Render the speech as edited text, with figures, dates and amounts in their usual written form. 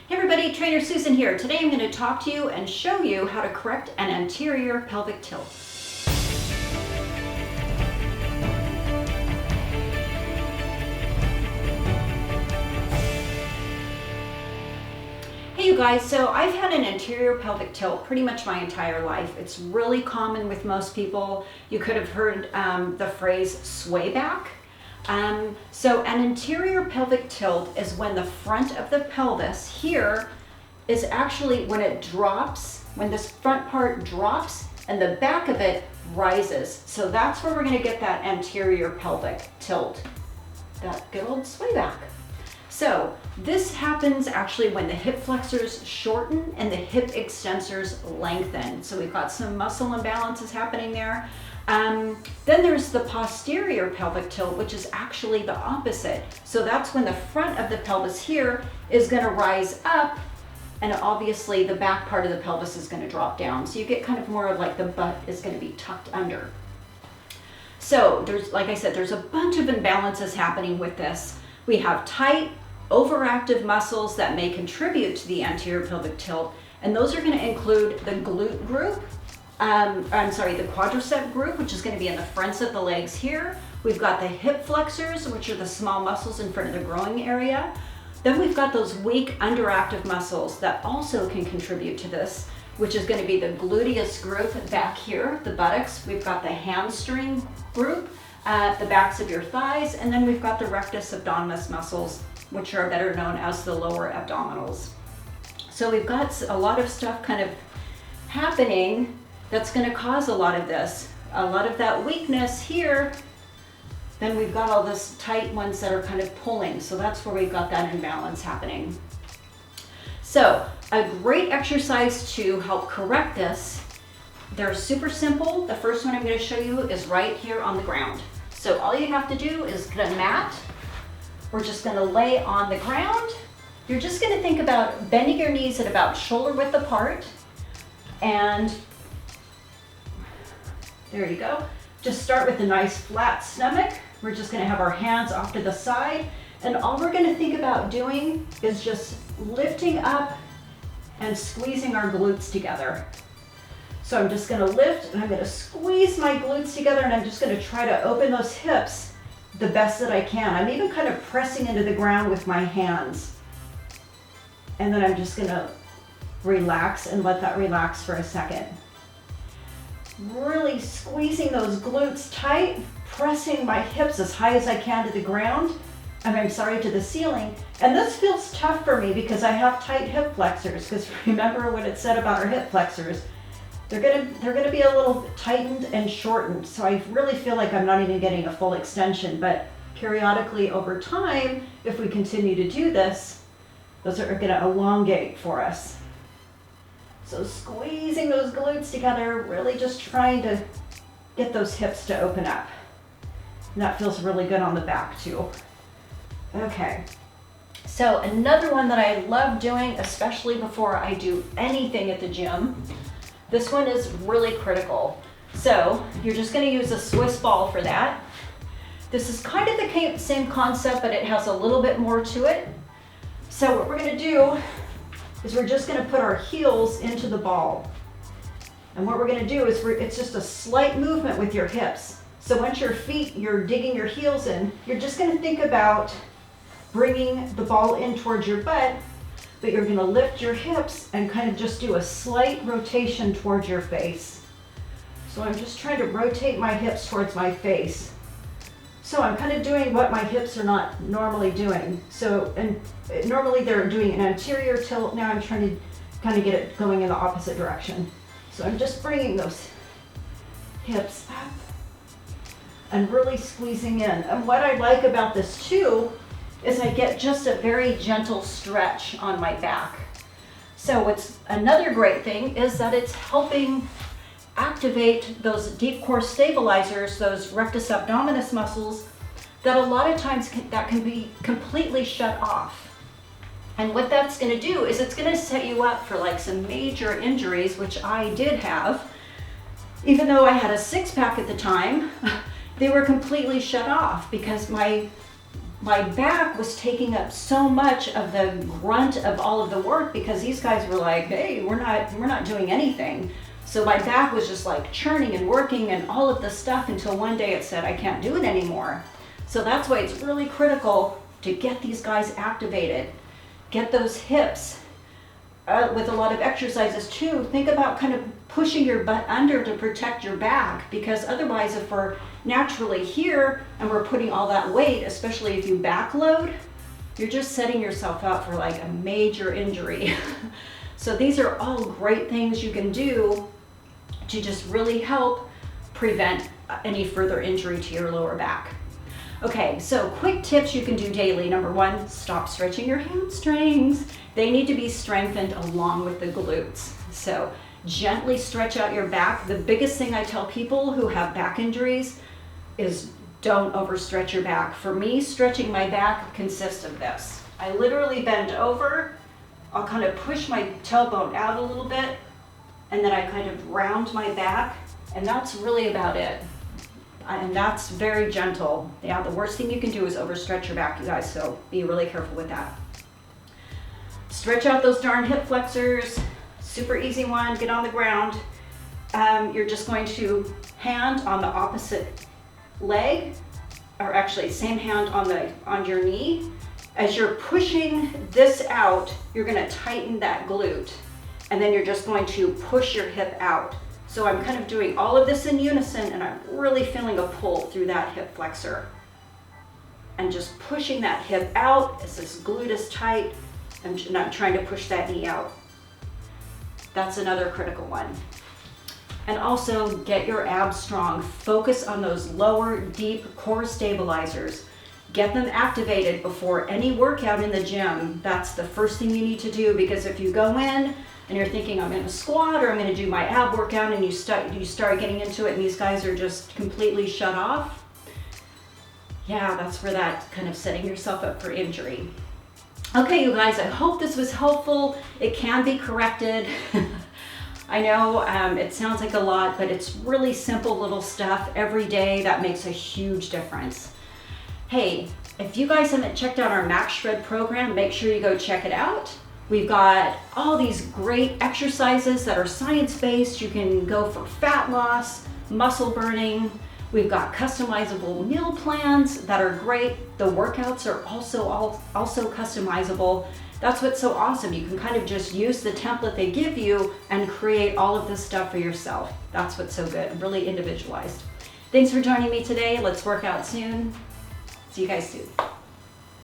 Hey everybody, Trainer Susan here. Today I'm going to talk to you and show you how to correct an anterior pelvic tilt. Hey you guys, so I've had an anterior pelvic tilt pretty much my entire life. It's really common with most people. You could have heard the phrase swayback. So an anterior pelvic tilt is when the front of the pelvis here is actually when it drops, when this front part drops and the back of it rises. So that's where we're going to get that anterior pelvic tilt, that good old swayback. So this happens actually when the hip flexors shorten and the hip extensors lengthen. So we've got some muscle imbalances happening there. Then there's the posterior pelvic tilt, which is actually the opposite. So that's when the front of the pelvis here is going to rise up, and obviously the back part of the pelvis is going to drop down. So you get kind of more of like the butt is going to be tucked under. So there's, like I said, there's a bunch of imbalances happening with this. We have tight, overactive muscles that may contribute to the anterior pelvic tilt, and those are going to include the glute group. The quadricep group, which is going to be in the fronts of the legs here. We've got the hip flexors, which are the small muscles in front of the growing area. Then we've got those weak underactive muscles that also can contribute to this, which is going to be the gluteus group back here, the buttocks. We've got the hamstring group at the backs of your thighs, and then we've got the rectus abdominis muscles, which are better known as the lower abdominals. So we've got a lot of stuff kind of happening that's going to cause a lot of this. A lot of that weakness here, then we've got all this tight ones that are kind of pulling. So that's where we've got that imbalance happening. So a great exercise to help correct this, they're super simple. The first one I'm going to show you is right here on the ground. So all you have to do is get a mat. We're just going to lay on the ground. You're just going to think about bending your knees at about shoulder width apart, and there you go. Just start with a nice flat stomach. We're just going to have our hands off to the side, and all we're going to think about doing is just lifting up and squeezing our glutes together. So I'm just going to lift and I'm going to squeeze my glutes together, and I'm just going to try to open those hips the best that I can. I'm even kind of pressing into the ground with my hands. And then I'm just going to relax and let that relax for a second. Really squeezing those glutes tight, pressing my hips as high as I can to the ground, to the ceiling. And this feels tough for me because I have tight hip flexors, because remember what it said about our hip flexors. They're gonna be a little tightened and shortened. So I really feel like I'm not even getting a full extension, but periodically over time, if we continue to do this, those are gonna elongate for us. So squeezing those glutes together, really just trying to get those hips to open up. And that feels really good on the back too. Okay, so another one that I love doing, especially before I do anything at the gym, this one is really critical. So you're just going to use a Swiss ball for that. This is kind of the same concept, but it has a little bit more to it. So what we're going to do is we're just going to put our heels into the ball. And what we're going to do is it's just a slight movement with your hips. So once you're digging your heels in, you're just going to think about bringing the ball in towards your butt, but you're going to lift your hips and kind of just do a slight rotation towards your face. So I'm just trying to rotate my hips towards my face. So I'm kind of doing what my hips are not normally doing. So, and normally they're doing an anterior tilt. Now I'm trying to kind of get it going in the opposite direction. So I'm just bringing those hips up and really squeezing in. And what I like about this too is I get just a very gentle stretch on my back. So what's another great thing is that it's helping activate those deep core stabilizers, those rectus abdominis muscles that a lot of times that can be completely shut off. And what that's going to do is it's going to set you up for like some major injuries, which I did have. Even though I had a six-pack at the time, they were completely shut off because my my back was taking up so much of the grunt of all of the work because these guys were like, hey, we're not doing anything. So my back was just like churning and working and all of this stuff until one day it said, I can't do it anymore. So that's why it's really critical to get these guys activated. Get those hips with a lot of exercises too. Think about kind of pushing your butt under to protect your back, because otherwise if we're naturally here and we're putting all that weight, especially if you backload, you're just setting yourself up for like a major injury. So these are all great things you can do to just really help prevent any further injury to your lower back. Okay, so quick tips you can do daily. Number one, stop stretching your hamstrings. They need to be strengthened along with the glutes. So gently stretch out your back. The biggest thing I tell people who have back injuries is don't overstretch your back. For me, stretching my back consists of this. I literally bend over, I'll kind of push my tailbone out a little bit, and then I kind of round my back, and that's really about it. And that's very gentle. Yeah, the worst thing you can do is overstretch your back, you guys, so be really careful with that. Stretch out those darn hip flexors. Super easy one, get on the ground. You're just going to hand on the opposite leg, or actually same hand on your knee. As you're pushing this out, you're gonna tighten that glute, and then you're just going to push your hip out. So I'm kind of doing all of this in unison, and I'm really feeling a pull through that hip flexor. And just pushing that hip out as this glute is tight, and I'm trying to push that knee out. That's another critical one. And also get your abs strong. Focus on those lower, deep core stabilizers. Get them activated before any workout in the gym. That's the first thing you need to do, because if you go in and you're thinking, I'm gonna squat or I'm gonna do my ab workout, and you start getting into it and these guys are just completely shut off, yeah, that's where that kind of setting yourself up for injury. Okay, you guys, I hope this was helpful. It can be corrected. I know it sounds like a lot, but it's really simple little stuff every day that makes a huge difference. Hey, if you guys haven't checked out our Max Shred program, make sure you go check it out. We've got all these great exercises that are science-based. You can go for fat loss, muscle burning. We've got customizable meal plans that are great. The workouts are also customizable. That's what's so awesome. You can kind of just use the template they give you and create all of this stuff for yourself. That's what's so good, really individualized. Thanks for joining me today. Let's work out soon. See you guys soon.